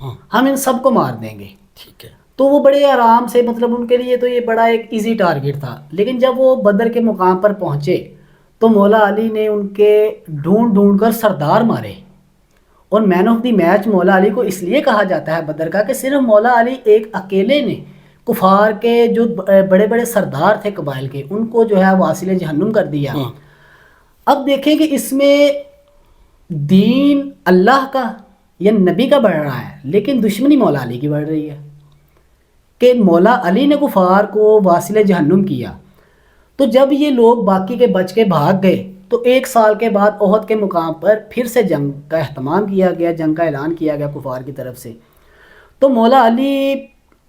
ہم ان سب کو مار دیں گے. ٹھیک ہے. تو وہ بڑے آرام سے, مطلب ان کے لیے تو یہ بڑا ایک ایزی ٹارگٹ تھا. لیکن جب وہ بدر کے مقام پر پہنچے تو مولا علی نے ان کے ڈھونڈ ڈھونڈ کر سردار مارے, اور مین آف دی میچ مولا علی کو اس لیے کہا جاتا ہے بدر کا کہ صرف مولا علی ایک اکیلے نے کفار کے جو بڑے بڑے سردار تھے قبائل کے, ان کو جو ہے واصل جہنم کر دیا. اب دیکھیں کہ اس میں دین اللہ کا یا نبی کا بڑھ رہا ہے, لیکن دشمنی مولا علی کی بڑھ رہی ہے کہ مولا علی نے کفار کو واصل جہنم کیا. تو جب یہ لوگ باقی کے بچ کے بھاگ گئے تو 1 سال کے بعد احد کے مقام پر پھر سے جنگ کا اہتمام کیا گیا, جنگ کا اعلان کیا گیا کفار کی طرف سے. تو مولا علی,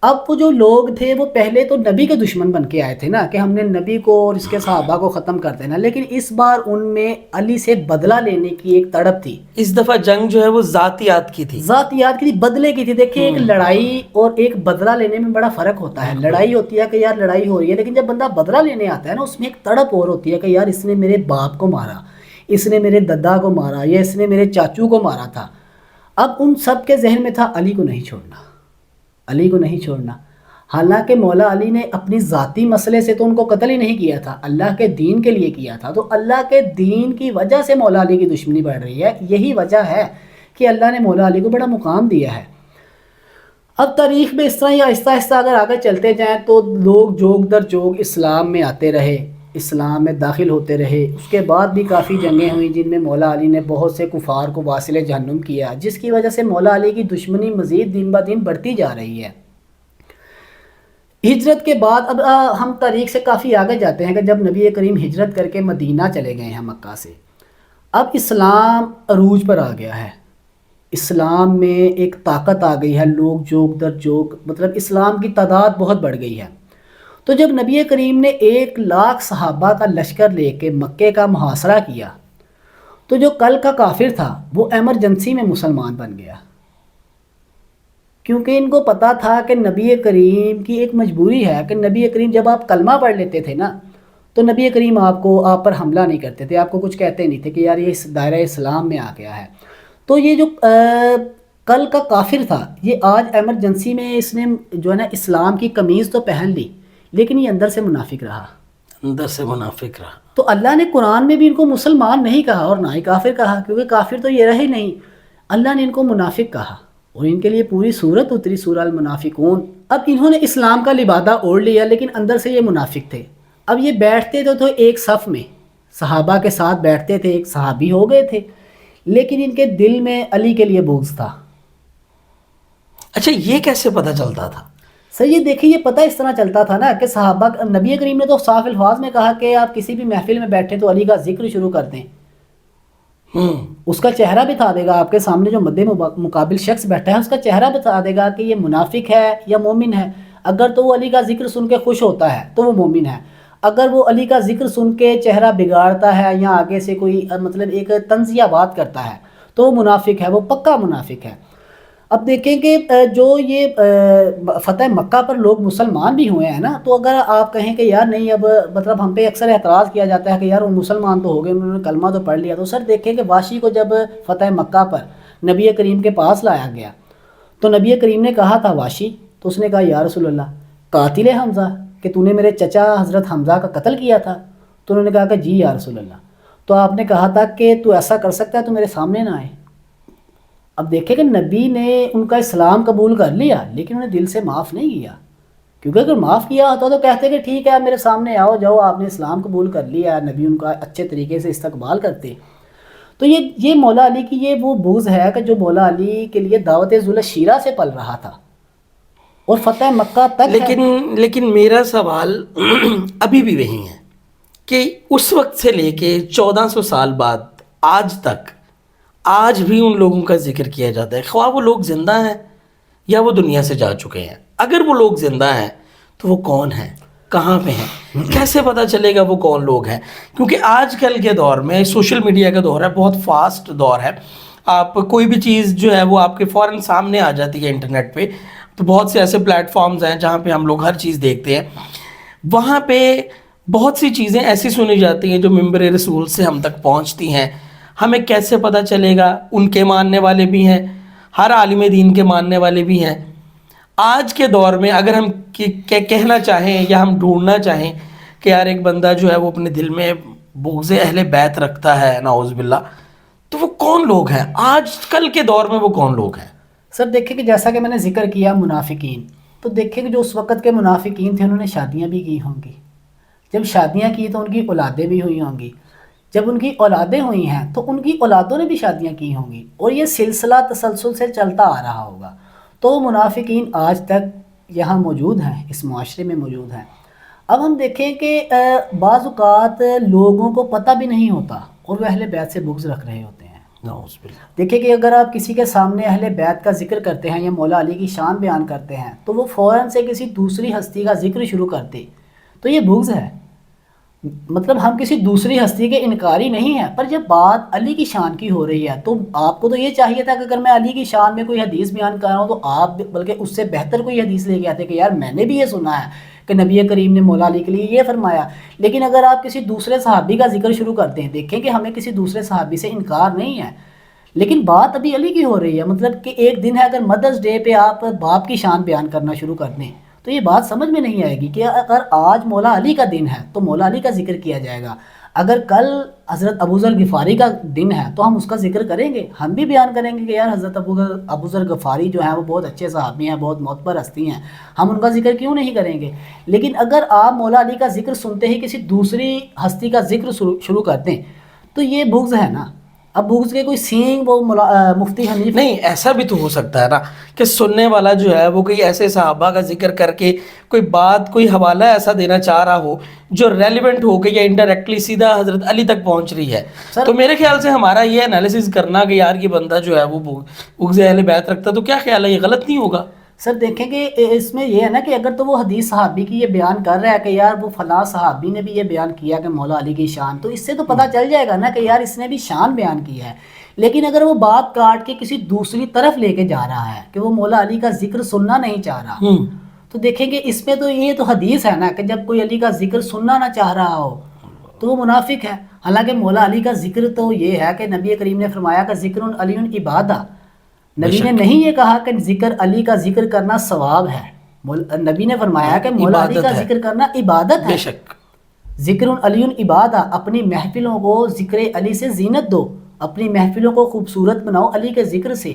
اب وہ جو لوگ تھے وہ پہلے تو نبی کے دشمن بن کے آئے تھے نا کہ ہم نے نبی کو اور اس کے صحابہ کو ختم کر دینا, لیکن اس بار ان میں علی سے بدلہ لینے کی ایک تڑپ تھی. اس دفعہ جنگ جو ہے وہ ذاتیات کی تھی, ذاتیات کی تھی, بدلے کی تھی. دیکھیں ایک لڑائی اور ایک بدلہ لینے میں بڑا فرق ہوتا ہے. لڑائی ہوتی ہے کہ یار لڑائی ہو رہی ہے, لیکن جب بندہ بدلہ لینے آتا ہے نا اس میں ایک تڑپ اور ہوتی ہے کہ یار اس نے میرے باپ کو مارا, اس نے میرے دادا کو مارا, یا اس نے میرے چاچو کو مارا تھا. اب ان سب کے ذہن میں تھا علی کو نہیں چھوڑنا, علی کو نہیں چھوڑنا. حالانکہ مولا علی نے اپنی ذاتی مسئلے سے تو ان کو قتل ہی نہیں کیا تھا, اللہ کے دین کے لیے کیا تھا. تو اللہ کے دین کی وجہ سے مولا علی کی دشمنی بڑھ رہی ہے. یہی وجہ ہے کہ اللہ نے مولا علی کو بڑا مقام دیا ہے. اب تاریخ میں اس طرح ہی آہستہ آہستہ اگر آگے چلتے جائیں تو لوگ جوگ در جوگ اسلام میں آتے رہے, اسلام میں داخل ہوتے رہے. اس کے بعد بھی کافی جنگیں ہوئیں جن میں مولا علی نے بہت سے کفار کو واصل جہنم کیا, جس کی وجہ سے مولا علی کی دشمنی مزید دن بہ دن بڑھتی جا رہی ہے. ہجرت کے بعد اب ہم تاریخ سے کافی آگے جاتے ہیں کہ جب نبی کریم ہجرت کر کے مدینہ چلے گئے ہیں مکہ سے, اب اسلام عروج پر آ گیا ہے. اسلام میں ایک طاقت آ گئی ہے, لوگ جوگ در جوگ, مطلب اسلام کی تعداد بہت بڑھ گئی ہے. تو جب نبی کریم نے 1,00,000 صحابہ کا لشکر لے کے مکے کا محاصرہ کیا تو جو کل کا کافر تھا وہ ایمرجنسی میں مسلمان بن گیا, کیونکہ ان کو پتا تھا کہ نبی کریم کی ایک مجبوری ہے کہ نبی کریم جب آپ کلمہ پڑھ لیتے تھے نا تو نبی کریم آپ پر حملہ نہیں کرتے تھے, آپ کو کچھ کہتے نہیں تھے کہ یار یہ اس دائرہ اسلام میں آ گیا ہے. تو یہ جو کل کا کافر تھا یہ آج ایمرجنسی میں اس نے جو ہے نا اسلام کی قمیض تو پہن لی, لیکن یہ اندر سے منافق رہا, اندر سے منافق رہا. تو اللہ نے قرآن میں بھی ان کو مسلمان نہیں کہا اور نہ ہی کافر کہا, کیونکہ کافر تو یہ رہے نہیں. اللہ نے ان کو منافق کہا اور ان کے لیے پوری صورت اتری, سورہ المنافقون. اب انہوں نے اسلام کا لبادہ اوڑھ لیا لیکن اندر سے یہ منافق تھے. اب یہ بیٹھتے تو ایک صف میں صحابہ کے ساتھ بیٹھتے تھے, ایک صحابی ہو گئے تھے, لیکن ان کے دل میں علی کے لیے بغض تھا. اچھا یہ کیسے پتہ چلتا تھا؟ سر یہ دیکھیں, یہ پتہ اس طرح چلتا تھا نا کہ صحابہ, نبی کریم نے تو صاف الفاظ میں کہا کہ آپ کسی بھی محفل میں بیٹھے تو علی کا ذکر شروع کر دیں. اس کا چہرہ بتا دے گا آپ کے سامنے, جو مد مقابل شخص بیٹھا ہے اس کا چہرہ بتا دے گا کہ یہ منافق ہے یا مومن ہے. اگر تو وہ علی کا ذکر سن کے خوش ہوتا ہے تو وہ مومن ہے, اگر وہ علی کا ذکر سن کے چہرہ بگاڑتا ہے یا آگے سے کوئی مطلب ایک طنزیہ بات کرتا ہے تو وہ منافق ہے, وہ پکا منافق ہے. اب دیکھیں کہ جو یہ فتح مکہ پر لوگ مسلمان بھی ہوئے ہیں نا, تو اگر آپ کہیں کہ یار نہیں, اب مطلب ہم پہ اکثر اعتراض کیا جاتا ہے کہ یار وہ مسلمان تو ہو گئے, انہوں نے کلمہ تو پڑھ لیا. تو سر دیکھیں کہ واشی کو جب فتح مکہ پر نبی کریم کے پاس لایا گیا تو نبی کریم نے کہا تھا واشی, تو اس نے کہا یا رسول اللہ قاتل حمزہ, کہ تو نے میرے چچا حضرت حمزہ کا قتل کیا تھا؟ تو انہوں نے کہا کہ جی یا رسول اللہ. تو آپ نے کہا تھا کہ تو ایسا کر سکتا ہے تو میرے سامنے نہ آئے. اب دیکھیں کہ نبی نے ان کا اسلام قبول کر لیا لیکن انہیں دل سے معاف نہیں کیا, کیونکہ اگر معاف کیا ہوتا تو کہتے کہ ٹھیک ہے آپ میرے سامنے آؤ جاؤ, آپ نے اسلام قبول کر لیا, نبی ان کا اچھے طریقے سے استقبال کرتے. تو یہ مولا علی کی یہ وہ بغض ہے کہ جو مولا علی کے لیے دعوت ذوالشیرہ سے پل رہا تھا اور فتح مکہ تک. لیکن میرا سوال ابھی بھی وہی ہے کہ اس وقت سے لے کے 1400 سال بعد آج تک آج بھی ان لوگوں کا ذکر کیا جاتا ہے, خواہ وہ لوگ زندہ ہیں یا وہ دنیا سے جا چکے ہیں. اگر وہ لوگ زندہ ہیں تو وہ کون ہیں, کہاں پہ ہیں, کیسے پتہ چلے گا وہ کون لوگ ہیں؟ کیونکہ آج کل کے دور میں سوشل میڈیا کا دور ہے, بہت فاسٹ دور ہے, آپ کوئی بھی چیز جو ہے وہ آپ کے فوراً سامنے آ جاتی ہے انٹرنیٹ پہ. تو بہت سے ایسے پلیٹ فارمز ہیں جہاں پہ ہم لوگ ہر چیز دیکھتے ہیں, وہاں پہ بہت سی چیزیں ایسی سنی جاتی ہیں جو منبر رسول سے ہم تک پہنچتی ہیں. ہمیں کیسے پتہ چلے گا؟ ان کے ماننے والے بھی ہیں, ہر عالم دین کے ماننے والے بھی ہیں. آج کے دور میں اگر ہم کہنا چاہیں یا ہم ڈھونڈنا چاہیں کہ یار ایک بندہ جو ہے وہ اپنے دل میں بغض اہل بیت رکھتا ہے نعوذ باللہ, تو وہ کون لوگ ہیں آج کل کے دور میں؟ وہ کون لوگ ہیں؟ سر دیکھیں کہ جیسا کہ میں نے ذکر کیا منافقین, تو دیکھیں کہ جو اس وقت کے منافقین تھے انہوں نے شادیاں بھی کی ہوں گی. جب شادیاں کی تو ان کی اولادیں بھی ہوئی ہوں گی. جب ان کی اولادیں ہوئی ہیں تو ان کی اولادوں نے بھی شادیاں کی ہوں گی, اور یہ سلسلہ تسلسل سے چلتا آ رہا ہوگا. تو منافقین آج تک یہاں موجود ہیں, اس معاشرے میں موجود ہیں. اب ہم دیکھیں کہ بعض اوقات لوگوں کو پتہ بھی نہیں ہوتا اور وہ اہل بیت سے بغض رکھ رہے ہوتے ہیں. دیکھیں کہ اگر آپ کسی کے سامنے اہل بیت کا ذکر کرتے ہیں یا مولا علی کی شان بیان کرتے ہیں تو وہ فوراً سے کسی دوسری ہستی کا ذکر شروع کرتے, تو یہ بغض ہے. مطلب ہم کسی دوسری ہستی کے انکاری نہیں ہیں, پر جب بات علی کی شان کی ہو رہی ہے تو آپ کو تو یہ چاہیے تھا کہ اگر میں علی کی شان میں کوئی حدیث بیان کر رہا ہوں تو آپ بلکہ اس سے بہتر کوئی حدیث لے کے آتے کہ یار میں نے بھی یہ سنا ہے کہ نبی کریم نے مولا علی کے لیے یہ فرمایا. لیکن اگر آپ کسی دوسرے صحابی کا ذکر شروع کرتے ہیں, دیکھیں کہ ہمیں کسی دوسرے صحابی سے انکار نہیں ہے, لیکن بات ابھی علی کی ہو رہی ہے. مطلب کہ ایک دن ہے, اگر مدرس ڈے پہ آپ باپ کی شان بیان کرنا شروع کر دیں تو یہ بات سمجھ میں نہیں آئے گی کہ اگر آج مولا علی کا دن ہے تو مولا علی کا ذکر کیا جائے گا, اگر کل حضرت ابوذر غفاری کا دن ہے تو ہم اس کا ذکر کریں گے, ہم بھی بیان کریں گے کہ یار حضرت ابوذر غفاری جو ہیں وہ بہت اچھے صحابی ہیں, بہت معتبر ہستی ہیں, ہم ان کا ذکر کیوں نہیں کریں گے. لیکن اگر آپ مولا علی کا ذکر سنتے ہی کسی دوسری ہستی کا ذکر شروع کر دیں تو یہ بغض ہے نا. اب بغض کے کوئی سینگ وہ مفتی حنیف نہیں, ایسا بھی تو ہو سکتا ہے نا کہ سننے والا جو ہے وہ کوئی ایسے صحابہ کا ذکر کر کے کوئی بات, کوئی حوالہ ایسا دینا چاہ رہا ہو جو ریلیونٹ ہو کے یا انڈائریکٹلی سیدھا حضرت علی تک پہنچ رہی ہے. تو میرے خیال سے ہمارا یہ انالیسز کرنا کہ یار یہ بندہ جو ہے وہ بغض اہل بیت رکھتا, تو کیا خیال ہے یہ غلط نہیں ہوگا؟ سر دیکھیں کہ اس میں یہ ہے نا کہ اگر تو وہ حدیث صحابی کی یہ بیان کر رہا ہے کہ یار وہ فلاں صحابی نے بھی یہ بیان کیا کہ مولا علی کی شان, تو اس سے تو پتہ چل جائے گا نا کہ یار اس نے بھی شان بیان کی ہے. لیکن اگر وہ بات کاٹ کے کسی دوسری طرف لے کے جا رہا ہے کہ وہ مولا علی کا ذکر سننا نہیں چاہ رہا, تو دیکھیں کہ اس میں تو یہ تو حدیث ہے نا کہ جب کوئی علی کا ذکر سننا نہ چاہ رہا ہو تو وہ منافق ہے. حالانکہ مولا علی کا ذکر تو یہ ہے کہ نبی کریم نے فرمایا کہ ذکر علی عبادہ, نبی نے نہیں یہ کہا کہ ذکر علی کا ذکر کرنا ثواب ہے, نبی نے فرمایا کہ مولا علی کا ذکر کرنا عبادت ہے. ذکر علی عبادہ, اپنی محفلوں کو ذکر علی سے زینت دو, اپنی محفلوں کو خوبصورت بناؤ علی کے ذکر سے.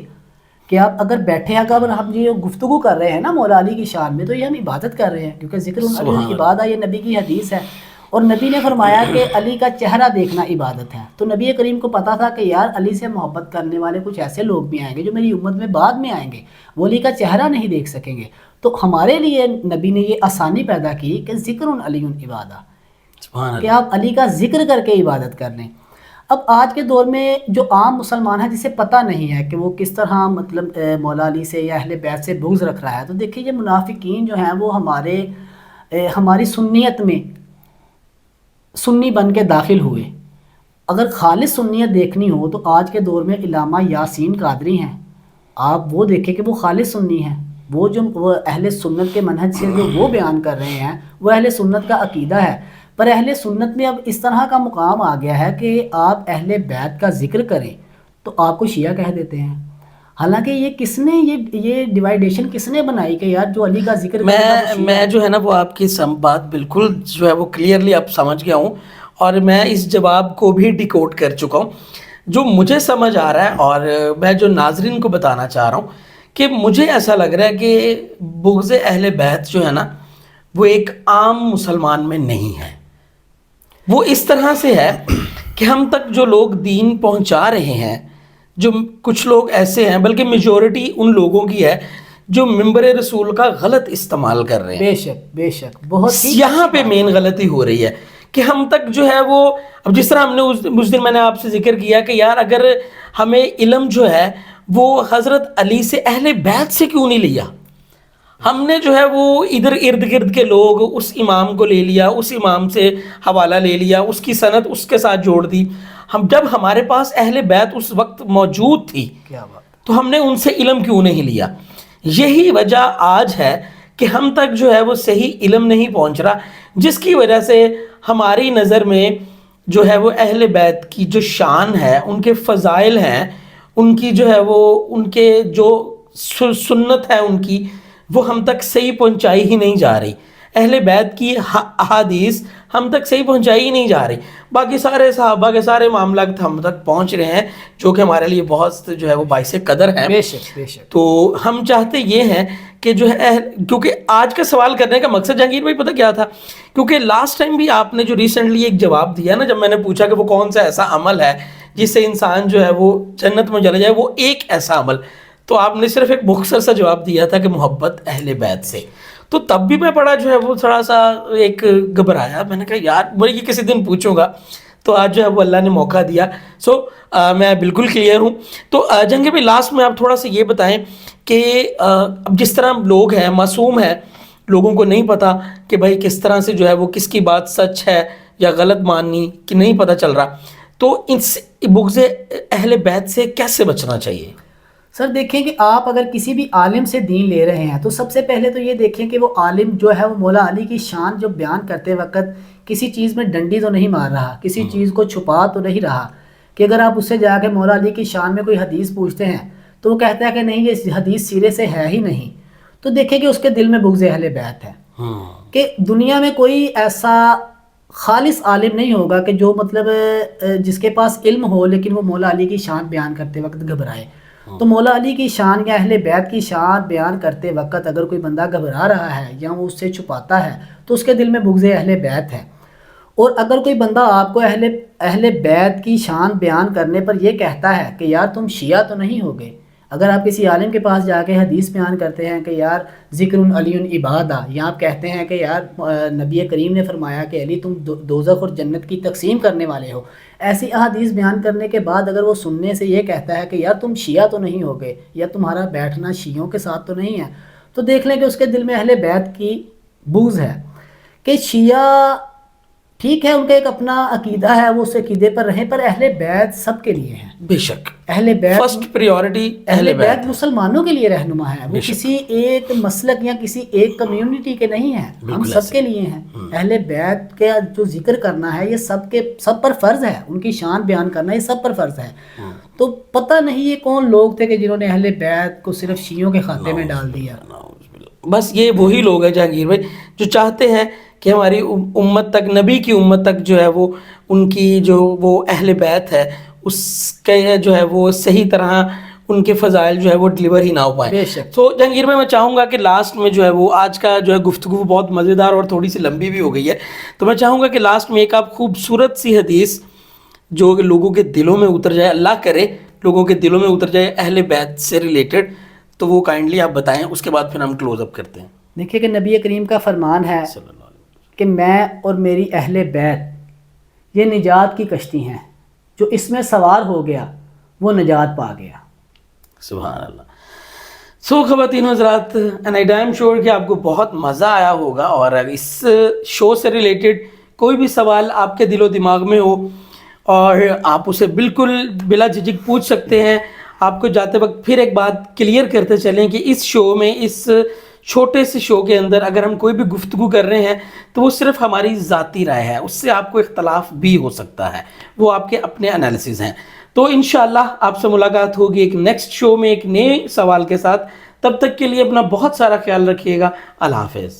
کہ آپ اگر بیٹھے ہیں اگر ہم یہ گفتگو کر رہے ہیں نا مولا علی کی شان میں تو یہ ہم عبادت کر رہے ہیں, کیونکہ ذکر علی عبادہ یہ نبی کی حدیث ہے. اور نبی نے فرمایا کہ علی کا چہرہ دیکھنا عبادت ہے. تو نبی کریم کو پتا تھا کہ یار علی سے محبت کرنے والے کچھ ایسے لوگ بھی آئیں گے جو میری امت میں بعد میں آئیں گے, وہ علی کا چہرہ نہیں دیکھ سکیں گے. تو ہمارے لیے نبی نے یہ آسانی پیدا کی کہ ذکر علی عبادہ, کہ آپ علی کا ذکر کر کے عبادت کر لیں. اب آج کے دور میں جو عام مسلمان ہے جسے پتہ نہیں ہے کہ وہ کس طرح مطلب مولا علی سے یا اہل بیت سے بغض رکھ رہا ہے, تو دیکھیے یہ منافقین جو ہیں وہ ہماری سنیت میں سنی بن کے داخل ہوئے. اگر خالص سنیت دیکھنی ہو تو آج کے دور میں علامہ یاسین قادری ہیں, آپ وہ دیکھیں کہ وہ خالص سنی ہیں, وہ اہل سنت کے منہج سے جو وہ بیان کر رہے ہیں وہ اہل سنت کا عقیدہ ہے. پر اہل سنت میں اب اس طرح کا مقام آ گیا ہے کہ آپ اہل بیت کا ذکر کریں تو آپ کو شیعہ کہہ دیتے ہیں. حالانکہ یہ کس نے یہ ڈیوائیڈیشن کس نے بنائی کہ یار جو علی کا ذکر میں جو ہے نا وہ آپ کی بات بالکل جو ہے وہ کلیئرلی اب سمجھ گیا ہوں, اور میں اس جواب کو بھی ڈیکوڈ کر چکا ہوں. جو مجھے سمجھ آ رہا ہے اور میں جو ناظرین کو بتانا چاہ رہا ہوں کہ مجھے ایسا لگ رہا ہے کہ بغض اہل بیت جو ہے نا وہ ایک عام مسلمان میں نہیں ہے. وہ اس طرح سے ہے کہ ہم تک جو لوگ دین پہنچا رہے ہیں, جو کچھ لوگ ایسے ہیں, بلکہ میجورٹی ان لوگوں کی ہے جو ممبر رسول کا غلط استعمال کر رہے ہیں. بے شک بہت یہاں پہ مین غلطی ہو رہی ہے کہ ہم تک جو ہے وہ, اب جس طرح ہم نے اس دن میں نے آپ سے ذکر کیا کہ یار اگر ہمیں علم جو ہے وہ حضرت علی سے اہل بیت سے کیوں نہیں لیا, ہم نے جو ہے وہ ادھر ارد گرد کے لوگ اس امام کو لے لیا, اس امام سے حوالہ لے لیا, اس کی سند اس کے ساتھ جوڑ دی. جب ہمارے پاس اہل بیت اس وقت موجود تھی تو ہم نے ان سے علم کیوں نہیں لیا. یہی وجہ آج ہے کہ ہم تک جو ہے وہ صحیح علم نہیں پہنچ رہا, جس کی وجہ سے ہماری نظر میں جو ہے وہ اہل بیت کی جو شان ہے, ان کے فضائل ہیں, ان کی جو ہے وہ ان کے جو سنت ہے ان کی وہ ہم تک صحیح پہنچائی ہی نہیں جا رہی. اہل بیت کی احادیث ہم تک صحیح پہنچائی ہی نہیں جا رہی. باقی سارے صحابہ کے سارے معاملات ہم تک پہنچ رہے ہیں جو کہ ہمارے لیے بہت جو ہے وہ باعث قدر ہے. بے شک بے شک. تو ہم چاہتے یہ ہیں کہ جو ہے کیونکہ آج کا سوال کرنے کا مقصد جہانگیر بھائی پتہ کیا تھا, کیونکہ لاسٹ ٹائم بھی آپ نے جو ریسنٹلی ایک جواب دیا نا, جب میں نے پوچھا کہ وہ کون سا ایسا عمل ہے جس سے انسان جو ہے وہ جنت میں چلا جائے, وہ ایک ایسا عمل, تو آپ نے صرف ایک مختصر سا جواب دیا تھا کہ محبت اہل بیت سے. تو تب بھی میں بڑا جو ہے وہ تھوڑا سا ایک گھبرایا, میں نے کہا یار میں یہ کسی دن پوچھوں گا, تو آج جو ہے وہ اللہ نے موقع دیا. سو میں بالکل کلیئر ہوں. تو جہانگیر بھائی لاسٹ میں آپ تھوڑا سا یہ بتائیں کہ اب جس طرح لوگ ہیں معصوم ہیں, لوگوں کو نہیں پتا کہ بھائی کس طرح سے جو ہے وہ کس کی بات سچ ہے یا غلط ماننی کہ نہیں پتہ چل رہا, تو اس بغض اہل بیت سے کیسے بچنا چاہیے؟ سر دیکھیں کہ آپ اگر کسی بھی عالم سے دین لے رہے ہیں تو سب سے پہلے تو یہ دیکھیں کہ وہ عالم جو ہے وہ مولا علی کی شان جو بیان کرتے وقت کسی چیز میں ڈنڈی تو نہیں مار رہا, کسی چیز کو چھپا تو نہیں رہا. کہ اگر آپ اس سے جا کے مولا علی کی شان میں کوئی حدیث پوچھتے ہیں تو وہ کہتا ہے کہ نہیں یہ حدیث سیرے سے ہے ہی نہیں, تو دیکھیں کہ اس کے دل میں بغض اہل بیت ہے. کہ دنیا میں کوئی ایسا خالص عالم نہیں ہوگا کہ جو مطلب جس کے پاس علم ہو لیکن وہ مولا علی کی شان بیان کرتے وقت گھبرائے. تو مولا علی کی شان یا اہل بیت کی شان بیان کرتے وقت اگر کوئی بندہ گھبرا رہا ہے یا وہ اس سے چھپاتا ہے تو اس کے دل میں بغض اہل بیت ہے. اور اگر کوئی بندہ آپ کو اہل بیت کی شان بیان کرنے پر یہ کہتا ہے کہ یار تم شیعہ تو نہیں ہوگے, اگر آپ کسی عالم کے پاس جا کے حدیث بیان کرتے ہیں کہ یار ذکر علی عبادہ, یا آپ کہتے ہیں کہ یار نبی کریم نے فرمایا کہ علی تم دوزخ اور جنت کی تقسیم کرنے والے ہو, ایسی احادیث بیان کرنے کے بعد اگر وہ سننے سے یہ کہتا ہے کہ یار تم شیعہ تو نہیں ہوگے یا تمہارا بیٹھنا شیعوں کے ساتھ تو نہیں ہے, تو دیکھ لیں کہ اس کے دل میں اہل بیت کی بغض ہے. کہ شیعہ ٹھیک ہے ان کا ایک اپنا عقیدہ ہے, وہ اس عقیدے پر رہیں, پر اہل بیت سب کے لیے ہیں. بے شک اہل بیت فرسٹ پریورٹی اہل بیت مسلمانوں کے لیے رہنما ہے, وہ کسی ایک مسلک یا کسی ایک کمیونٹی کے نہیں ہیں, ہم سب کے لیے ہیں. اہل بیت کا جو ذکر کرنا ہے یہ سب پر فرض ہے, ان کی شان بیان کرنا یہ سب پر فرض ہے. تو پتہ نہیں یہ کون لوگ تھے کہ جنہوں نے اہل بیت کو صرف شیعوں کے کھاتے میں ڈال دیا. بس یہ وہی لوگ ہیں جہانگیر بھائی جو چاہتے ہیں کہ ہماری امت تک, نبی کی امت تک جو ہے وہ ان کی جو وہ اہل بیت ہے اس کے جو ہے وہ صحیح طرح ان کے فضائل جو ہے وہ ڈلیور ہی نہ ہو پائیں. تو جہانگیر بھائی میں چاہوں گا کہ لاسٹ میں جو ہے وہ آج کا جو ہے گفتگو بہت مزیدار اور تھوڑی سی لمبی بھی ہو گئی ہے, تو میں چاہوں گا کہ لاسٹ میں ایک آپ خوبصورت سی حدیث جو کہ لوگوں کے دلوں میں اتر جائے, اللہ کرے لوگوں کے دلوں میں اتر جائے اہل بیت سے ریلیٹڈ, تو وہ کائنڈلی آپ بتائیں, اس کے بعد پھر ہم کلوز اپ کرتے ہیں. دیکھیے کہ نبی کریم کا فرمان ہے کہ میں اور میری اہل بیت یہ نجات کی کشتی ہیں, جو اس میں سوار ہو گیا وہ نجات پا گیا. سبحان اللہ. سو خواتین حضرات, اینڈ آئی ایم شیور کہ آپ کو بہت مزہ آیا ہوگا, اور اس شو سے ریلیٹڈ کوئی بھی سوال آپ کے دل و دماغ میں ہو اور آپ اسے بالکل بلا جھجک پوچھ سکتے ہیں. آپ کو جاتے وقت پھر ایک بات کلیئر کرتے چلیں کہ اس شو میں, اس چھوٹے سے شو کے اندر اگر ہم کوئی بھی گفتگو کر رہے ہیں تو وہ صرف ہماری ذاتی رائے ہے, اس سے آپ کو اختلاف بھی ہو سکتا ہے, وہ آپ کے اپنے انالیسز ہیں. تو انشاءاللہ آپ سے ملاقات ہوگی ایک نیکسٹ شو میں ایک نئے سوال کے ساتھ. تب تک کے لیے اپنا بہت سارا خیال رکھیے گا. اللہ حافظ.